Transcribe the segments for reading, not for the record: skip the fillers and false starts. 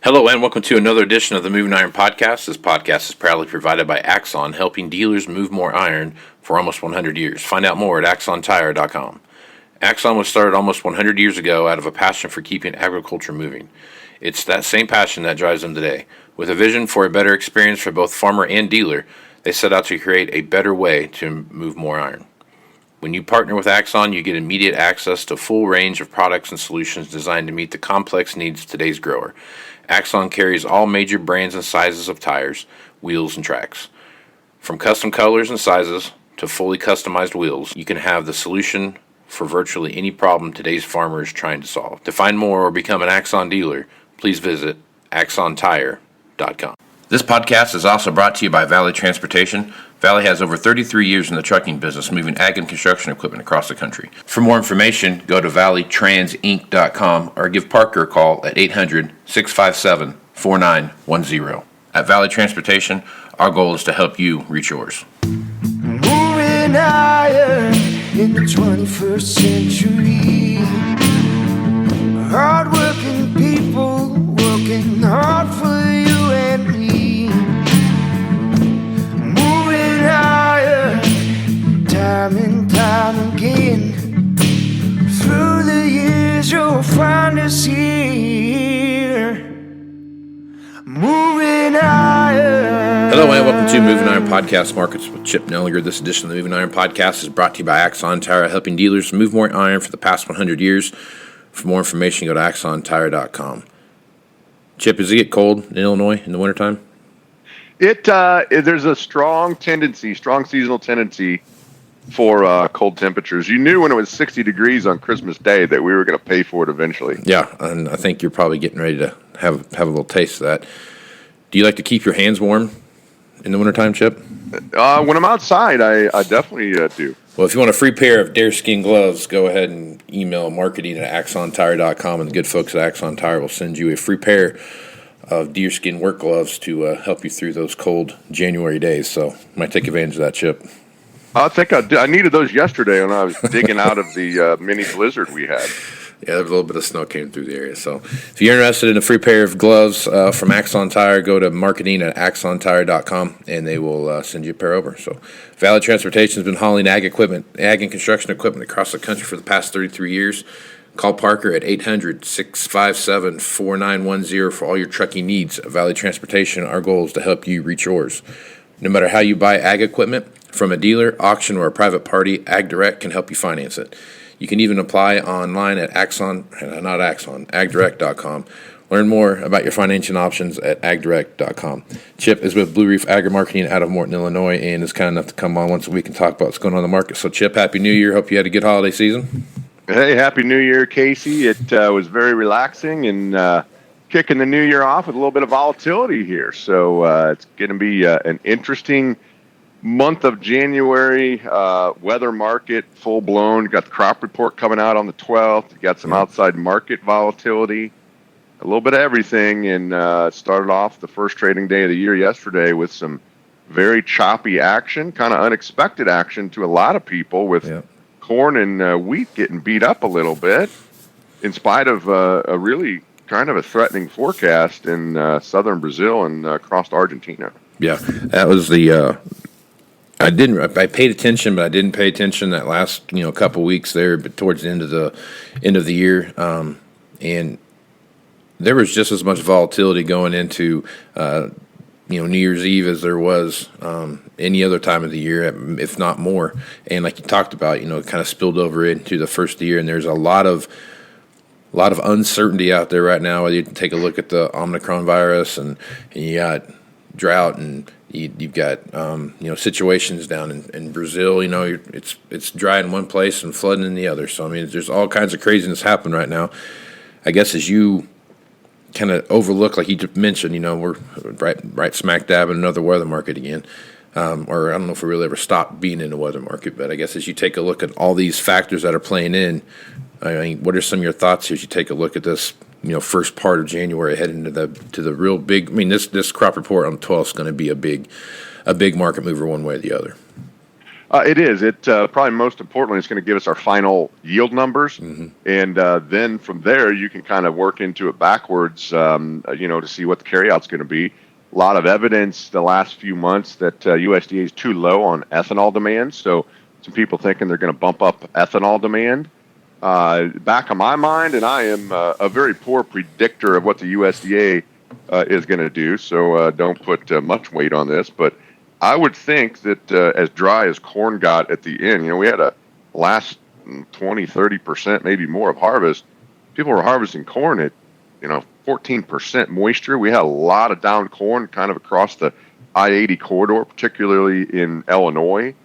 Hello and welcome to another edition of the Moving Iron Podcast. This podcast is proudly provided by Axon, helping dealers move more iron for almost 100 years. Find out more at axontire.com. Axon was started almost 100 years ago out of a passion for keeping agriculture moving. It's that same passion that drives them today. With a vision for a better experience for both farmer and dealer, they set out to create a better way to move more iron. When you partner with Axon, you get immediate access to a full range of products and solutions designed to meet the complex needs of today's grower. Axon carries all major brands and sizes of tires, wheels, and tracks. From custom colors and sizes to fully customized wheels, you can have the solution for virtually any problem today's farmer is trying to solve. To find more or become an Axon dealer, please visit axontire.com. This podcast is also brought to you by Valley Transportation. Valley has over 33 years in the trucking business, moving ag and construction equipment across the country. For more information, go to valleytransinc.com or give Parker a call at 800-657-4910. At Valley Transportation, our goal is to help you reach yours. Moving higher in the 21st century. Hard-working people working hard for you and me. Moving higher, time and time again. Through the years you'll find us here. Moving higher. Hello and welcome to Moving Iron Podcast Markets with Chip Nellinger. This edition of the Moving Iron Podcast is brought to you by Axon Tire, helping dealers move more iron for the past 100 years. For more information, go to axontire.com. Chip, does it get cold in Illinois in the wintertime? There's a strong seasonal tendency for cold temperatures. You knew when it was 60 degrees on Christmas Day that we were going to pay for it eventually. Yeah, and I think you're probably getting ready to have a little taste of that. Do you like to keep your hands warm in the wintertime, Chip? When I'm outside, I definitely do. Well, if you want a free pair of deerskin gloves, go ahead and email marketing at axontire.com, and the good folks at Axon Tire will send you a free pair of deerskin work gloves to help you through those cold January days. So might take advantage of that, Chip. I think I needed those yesterday when I was digging out of the mini blizzard we had. Yeah, there was a little bit of snow came through the area. So if you're interested in a free pair of gloves from Axon Tire, go to marketing at axontire.com, and they will send you a pair over. So Valley Transportation has been hauling ag and construction equipment across the country for the past 33 years. Call Parker at 800-657-4910 for all your trucking needs. At Valley Transportation, our goal is to help you reach yours. No matter how you buy ag equipment, from a dealer, auction, or a private party, AgDirect can help you finance it. You can even apply online at agdirect.com. Learn more about your financing options at agdirect.com. Chip is with Blue Reef Agri-Marketing out of Morton, Illinois, and is kind enough to come on once a week and talk about what's going on in the market. So, Chip, Happy New Year. Hope you had a good holiday season. Hey, Happy New Year, Casey. It was very relaxing and kicking the new year off with a little bit of volatility here. So it's going to be an interesting month of January. Weather market full blown. Got the crop report coming out on the 12th. You got some outside market volatility, a little bit of everything. And started off the first trading day of the year yesterday with some very choppy action, kind of unexpected action to a lot of people with corn and wheat getting beat up a little bit in spite of a really kind of a threatening forecast in southern Brazil and across Argentina. Yeah, that was the I paid attention, but I didn't pay attention that last couple weeks there, but towards the end of the year, and there was just as much volatility going into New Year's Eve as there was any other time of the year, if not more. And like you talked about, it kind of spilled over into the first of the year, and there's a lot of uncertainty out there right now. Whether you take a look at the Omicron virus, and you got drought, and you've got situations down in Brazil. It's dry in one place and flooding in the other. So I mean, there's all kinds of craziness happening right now. I guess as you kind of overlook, like you just mentioned, we're right smack dab in another weather market again. Or I don't know if we really ever stopped being in the weather market, but I guess as you take a look at all these factors that are playing in, I mean, what are some of your thoughts as you take a look at this, first part of January heading to the real big? I mean, this crop report on the 12th is going to be a big market mover one way or the other. It is. It probably most importantly, it's going to give us our final yield numbers, and then from there you can kind of work into it backwards, to see what the carryout's going to be. A lot of evidence the last few months that USDA is too low on ethanol demand, so some people thinking they're going to bump up ethanol demand. Back of my mind, and I am a very poor predictor of what the USDA is going to do, so don't put much weight on this, but I would think that as dry as corn got at the end, we had a last 20, 30%, maybe more of harvest. People were harvesting corn at, 14% moisture. We had a lot of down corn kind of across the I-80 corridor, particularly in Illinois.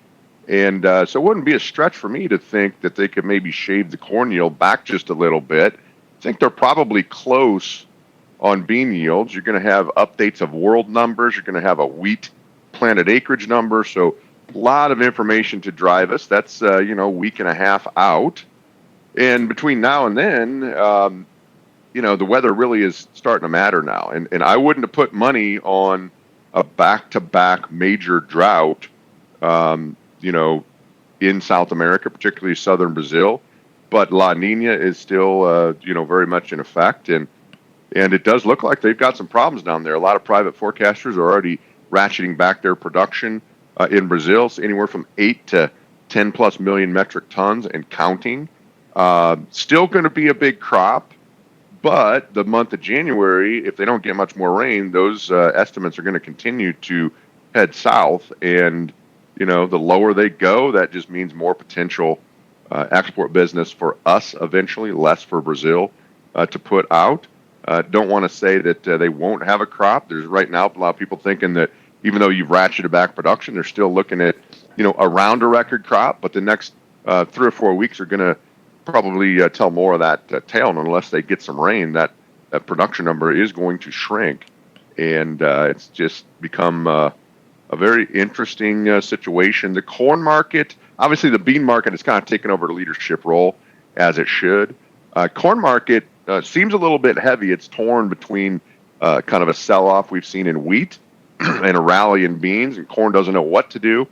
And so it wouldn't be a stretch for me to think that they could maybe shave the corn yield back just a little bit. I think they're probably close on bean yields. You're going to have updates of world numbers. You're going to have a wheat planted acreage number. So a lot of information to drive us. That's, a week and a half out. And between now and then, the weather really is starting to matter now. And I wouldn't have put money on a back-to-back major drought, in South America, particularly southern Brazil. But La Nina is still, very much in effect. And it does look like they've got some problems down there. A lot of private forecasters are already ratcheting back their production in Brazil, so anywhere from 8 to 10 plus million metric tons and counting. Still going to be a big crop, but the month of January, if they don't get much more rain, those estimates are going to continue to head south. And, the lower they go, that just means more potential export business for us eventually, less for Brazil to put out. Don't want to say that they won't have a crop. There's right now a lot of people thinking that even though you've ratcheted back production, they're still looking at, around a record crop. But the next 3 or 4 weeks are going to probably tell more of that tale. And unless they get some rain, that production number is going to shrink. And it's just become a very interesting situation. The corn market, obviously the bean market has kind of taken over the leadership role, as it should. Corn market seems a little bit heavy. It's torn between kind of a sell-off we've seen in wheat and a rally in beans, and corn doesn't know what to do.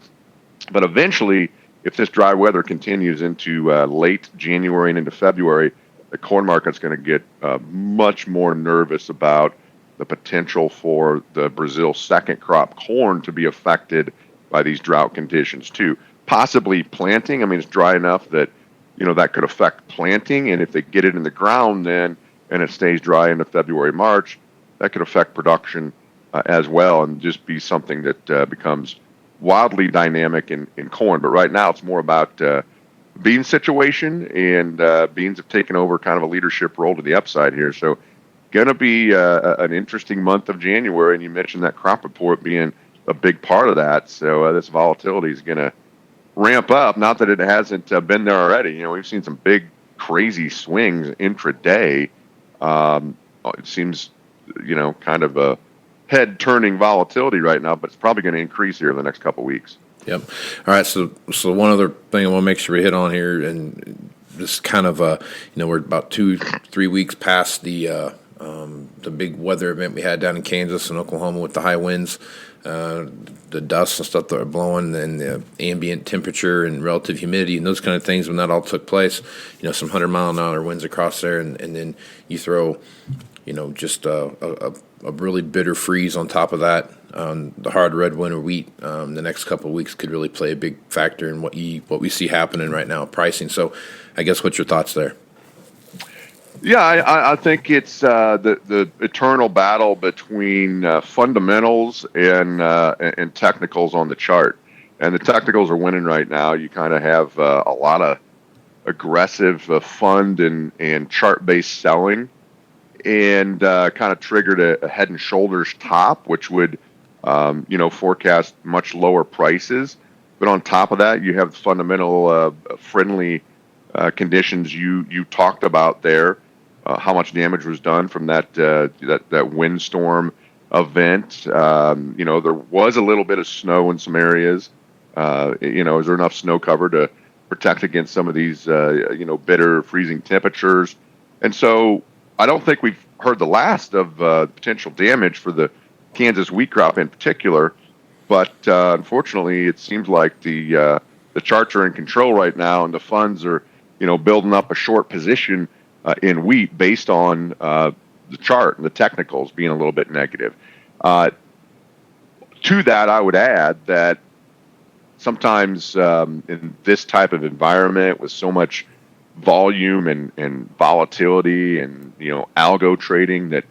But eventually, if this dry weather continues into late January and into February, the corn market's going to get much more nervous about the potential for the Brazil second crop corn to be affected by these drought conditions too. Possibly planting. I mean, it's dry enough that that could affect planting, and if they get it in the ground then and it stays dry into February, March, that could affect production as well, and just be something that becomes wildly dynamic in corn. But right now it's more about bean situation, and beans have taken over kind of a leadership role to the upside here. So going to be an interesting month of January, and you mentioned that crop report being a big part of that. So this volatility is going to ramp up. Not that it hasn't been there already. We've seen some big, crazy swings intraday. It seems, kind of a head-turning volatility right now, but it's probably going to increase here in the next couple of weeks. Yep. All right. So one other thing I want to make sure we hit on here, and just kind of, we're about 2-3 weeks past the big weather event we had down in Kansas and Oklahoma with the high winds, the dust and stuff that are blowing, and the ambient temperature and relative humidity and those kind of things. When that all took place, some 100-mile-an-hour winds across there, and then you throw, just a really bitter freeze on top of that. The hard red winter wheat, the next couple of weeks could really play a big factor in what we see happening right now, pricing. So, I guess what's your thoughts there? Yeah, I think it's the eternal battle between fundamentals and technicals on the chart. And the technicals are winning right now. You kind of have a lot of aggressive fund and chart-based selling, and kind of triggered a head and shoulders top, which would forecast much lower prices. But on top of that, you have the fundamental friendly conditions you talked about there. How much damage was done from that windstorm event? There was a little bit of snow in some areas. Is there enough snow cover to protect against some of these bitter freezing temperatures? And so I don't think we've heard the last of potential damage for the Kansas wheat crop in particular. But unfortunately, it seems like the the charts are in control right now, and the funds are, building up a short position in wheat based on the chart and the technicals being a little bit negative. To that, I would add that sometimes in this type of environment with so much volume and volatility and algo trading, that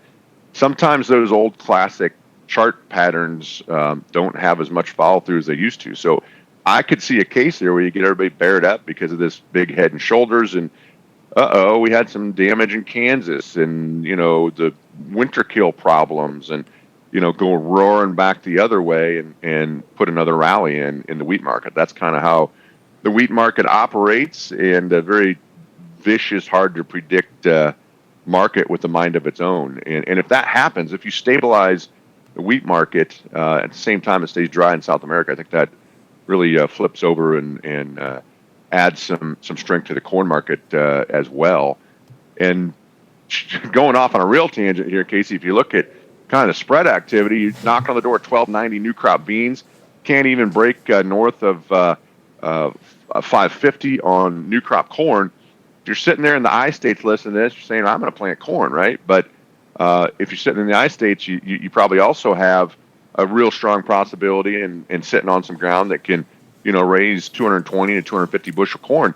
sometimes those old classic chart patterns don't have as much follow through as they used to. So I could see a case there where you get everybody bared up because of this big head and shoulders, and we had some damage in Kansas, and the winter kill problems, and go roaring back the other way and put another rally in the wheat market. That's kind of how the wheat market operates, and a very vicious, hard to predict market with a mind of its own. And if that happens, if you stabilize the wheat market at the same time it stays dry in South America, I think that really flips over and adds some strength to the corn market as well. And going off on a real tangent here, Casey, if you look at kind of the spread activity, you knock on the door at 1290 new crop beans, can't even break north of 550 on new crop corn. If you're sitting there in the I states listening to this, you're saying, I'm going to plant corn, right? But if you're sitting in the I states, you probably also have a real strong possibility and sitting on some ground that can, raise 220 to 250 bushel corn.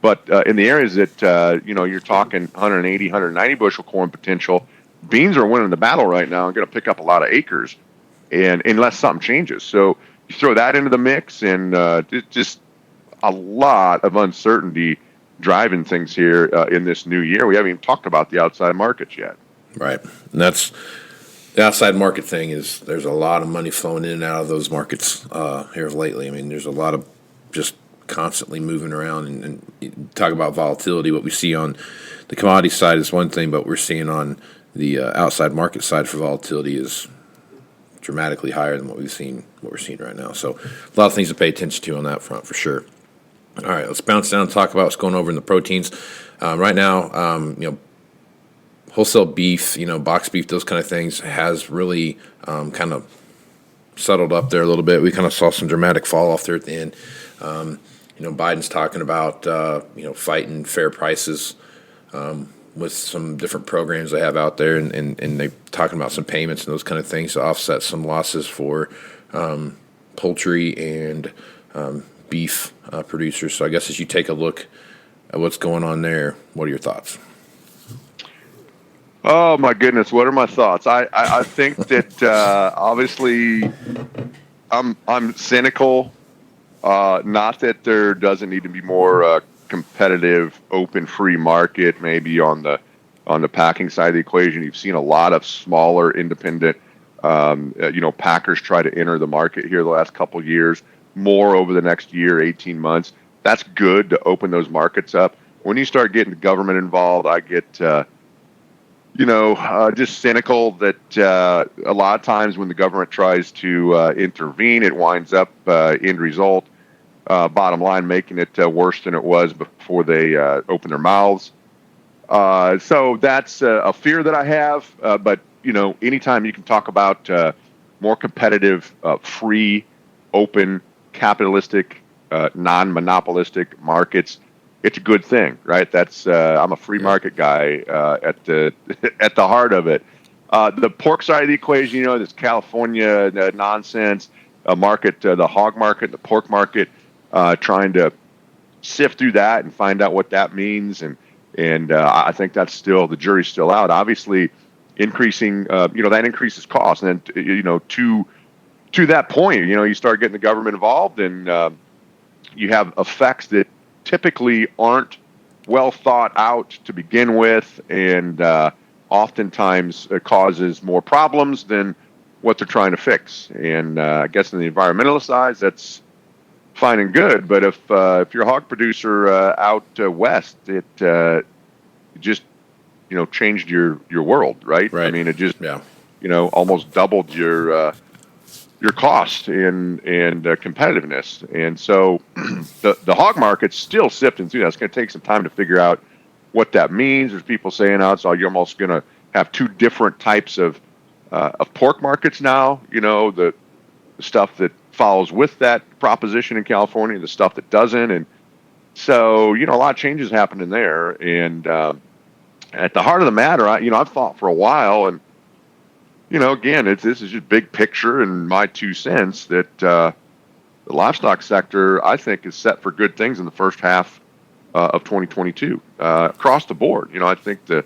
But in the areas that, you're talking 180, 190 bushel corn potential, beans are winning the battle right now and going to pick up a lot of acres, and unless something changes. So you throw that into the mix, and it's just a lot of uncertainty driving things here in this new year. We haven't even talked about the outside markets yet. Right. And that's the outside market thing. Is there's a lot of money flowing in and out of those markets here lately. I mean, there's a lot of just constantly moving around, and talk about volatility. What we see on the commodity side is one thing, but what we're seeing on the outside market side for volatility is dramatically higher than what we're seeing right now. So a lot of things to pay attention to on that front for sure. All right, let's bounce down and talk about what's going over in the proteins. Right now, wholesale beef, box beef, those kind of things has really kind of settled up there a little bit. We kind of saw some dramatic fall off there at the end. Biden's talking about, fighting fair prices with some different programs they have out there, and they're talking about some payments and those kind of things to offset some losses for poultry and beef producers. So I guess as you take a look at what's going on there, what are your thoughts? Oh my goodness, what are my thoughts? I think that obviously I'm cynical. Not that there doesn't need to be more competitive, open, free market. Maybe on the packing side of the equation, you've seen a lot of smaller, independent, packers try to enter the market here the last couple of years. More over the next year, 18 months. That's good to open those markets up. When you start getting the government involved, I get, just cynical that a lot of times when the government tries to intervene, it winds up, end result, bottom line, making it worse than it was before they open their mouths. So that's a fear that I have. But, anytime you can talk about more competitive, free, open, capitalistic, non-monopolistic markets, it's a good thing, right? That's I'm a free market guy at the at the heart of it. The pork side of the equation, this California nonsense market, the hog market, the pork market, trying to sift through that and find out what that means, and I think that's still, the jury's still out. Obviously, increasing, that increases costs, and then to that point, you start getting the government involved, and you have effects that typically aren't well thought out to begin with, and oftentimes causes more problems than what they're trying to fix. And I guess on the environmental side, that's fine and good. But if you're a hog producer out west, it just changed your world, right? Right. I mean, it just almost doubled your cost and competitiveness. And so the hog market's still sifting through that. It's going to take some time to figure out what that means. There's people saying, so you're almost going to have two different types of pork markets now. The the stuff that follows with that proposition in California, the stuff that doesn't. And so, a lot of changes happening there. And at the heart of the matter, I've thought for a while, and, again, this is just big picture and my 2 cents, that the livestock sector, I think, is set for good things in the first half of 2022 across the board. I think the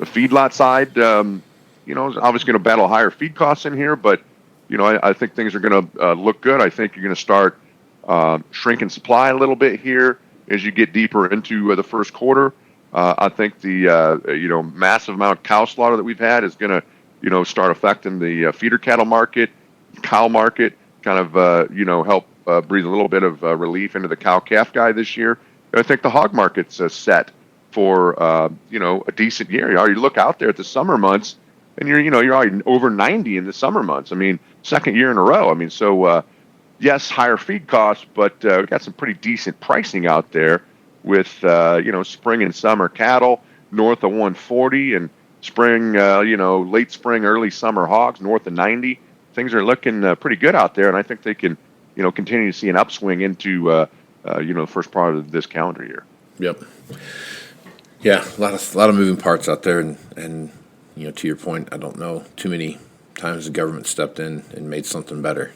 feedlot side, is obviously going to battle higher feed costs in here, but I think things are going to look good. I think you're going to start shrinking supply a little bit here as you get deeper into the first quarter. I think the massive amount of cow slaughter that we've had is going to start affecting the feeder cattle market, cow market, kind of help breathe a little bit of relief into the cow calf guy this year. And I think the hog market's set for a decent year. You look out there at the summer months, and you're already over 90 in the summer months. I mean, second year in a row. I mean, so yes, higher feed costs, but we've got some pretty decent pricing out there with spring and summer cattle north of 140, and spring, late spring, early summer hogs north of 90. Things are looking pretty good out there, and I think they can continue to see an upswing into the first part of this calendar year. Yep. Yeah, a lot of moving parts out there, and to your point, I don't know too many times the government stepped in and made something better.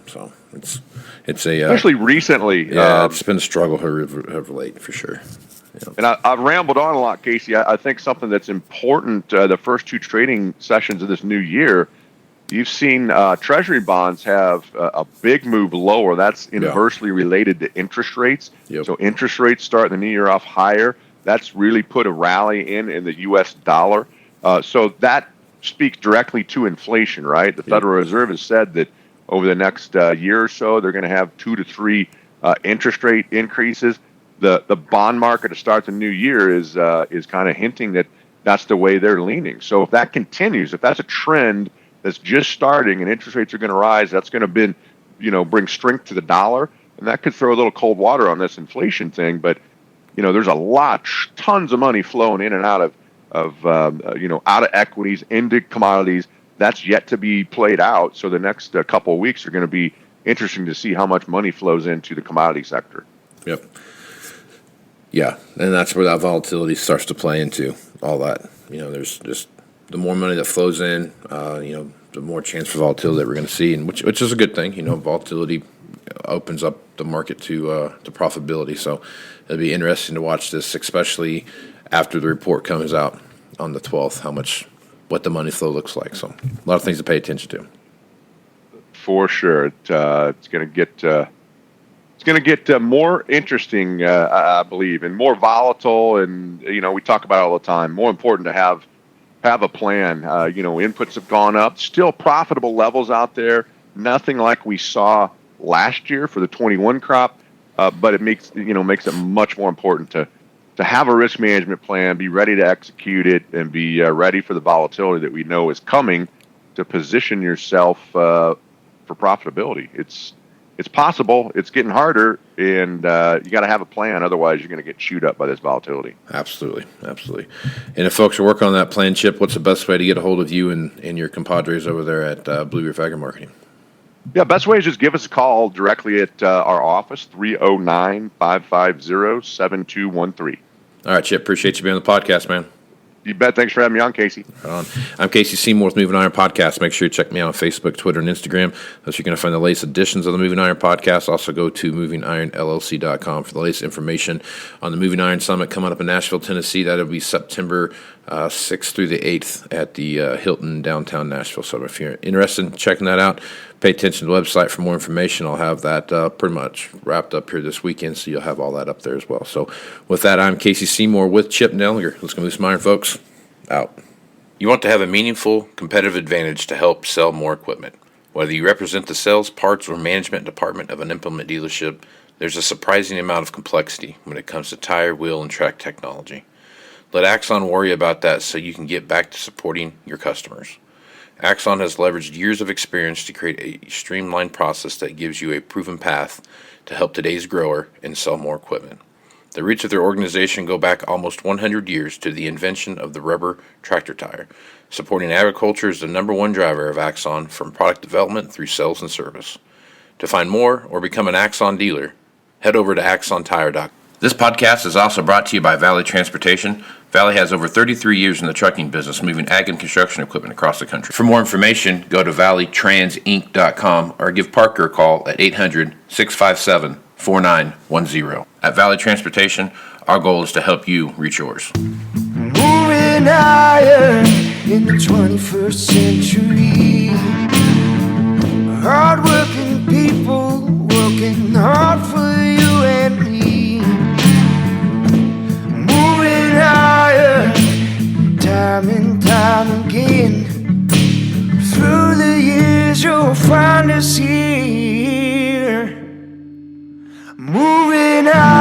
So it's a especially recently. Yeah, it's been a struggle here of late for sure. Yeah. And I've rambled on a lot, Casey. I think something that's important, the first 2 trading sessions of this new year, you've seen Treasury bonds have a big move lower. That's inversely related to interest rates. Yep. So interest rates start the new year off higher. That's really put a rally in the U.S. dollar. So that speaks directly to inflation, right? The Federal Reserve has said that over the next year or so, they're going to have 2 to 3 interest rate increases. The bond market to start the new year is kind of hinting that that's the way they're leaning. So if that continues, if that's a trend that's just starting and interest rates are going to rise, that's going to bring strength to the dollar, and that could throw a little cold water on this inflation thing. But there's a tons of money flowing in and out of out of equities into commodities. That's yet to be played out. So the next couple of weeks are going to be interesting to see how much money flows into the commodity sector. Yep. Yeah, and that's where that volatility starts to play into all that. There's just the more money that flows in, the more chance for volatility that we're going to see, and which is a good thing. Volatility opens up the market to profitability. So it'll be interesting to watch this, especially after the report comes out on the 12th, what the money flow looks like. So a lot of things to pay attention to. For sure, it's going to get more interesting, I believe, and more volatile. And we talk about it all the time. More important to have a plan. Inputs have gone up, still profitable levels out there. Nothing like we saw last year for the 21 crop, but it makes it much more important to have a risk management plan, be ready to execute it, and be ready for the volatility that we know is coming to position yourself for profitability. It's possible. It's getting harder, and you got to have a plan. Otherwise, you're going to get chewed up by this volatility. Absolutely. And if folks are working on that plan, Chip, what's the best way to get a hold of you and your compadres over there at Blue Reef Agri Marketing? Yeah, best way is just give us a call directly at our office, 309-550-7213. All right, Chip, appreciate you being on the podcast, man. You bet. Thanks for having me on, Casey. Right on. I'm Casey Seymour with Moving Iron Podcast. Make sure you check me out on Facebook, Twitter, and Instagram. That's where you're going to find the latest editions of the Moving Iron Podcast. Also go to MovingIronLLC.com for the latest information on the Moving Iron Summit coming up in Nashville, Tennessee. That'll be September 6th through the 8th at the Hilton downtown Nashville. So if you're interested in checking that out, pay attention to the website for more information. I'll have that pretty much wrapped up here this weekend, so you'll have all that up there as well. So with that, I'm Casey Seymour with Chip Nellinger. Let's go move some iron, folks. Out. You want to have a meaningful competitive advantage to help sell more equipment. Whether you represent the sales, parts, or management department of an implement dealership, there's a surprising amount of complexity when it comes to tire, wheel, and track technology. Let Axon worry about that so you can get back to supporting your customers. Axon has leveraged years of experience to create a streamlined process that gives you a proven path to help today's grower and sell more equipment. The roots of their organization go back almost 100 years to the invention of the rubber tractor tire. Supporting agriculture is the number one driver of Axon, from product development through sales and service. To find more or become an Axon dealer, head over to axontire.com. This podcast is also brought to you by Valley Transportation. Valley has over 33 years in the trucking business, moving ag and construction equipment across the country. For more information, go to valleytransinc.com or give Parker a call at 800-657-4910. At Valley Transportation, our goal is to help you reach yours. Moving higher in the 21st century. Hard-working people working hard for you and me. Moving higher, time and time again. Through the years you'll find us here. Moving higher.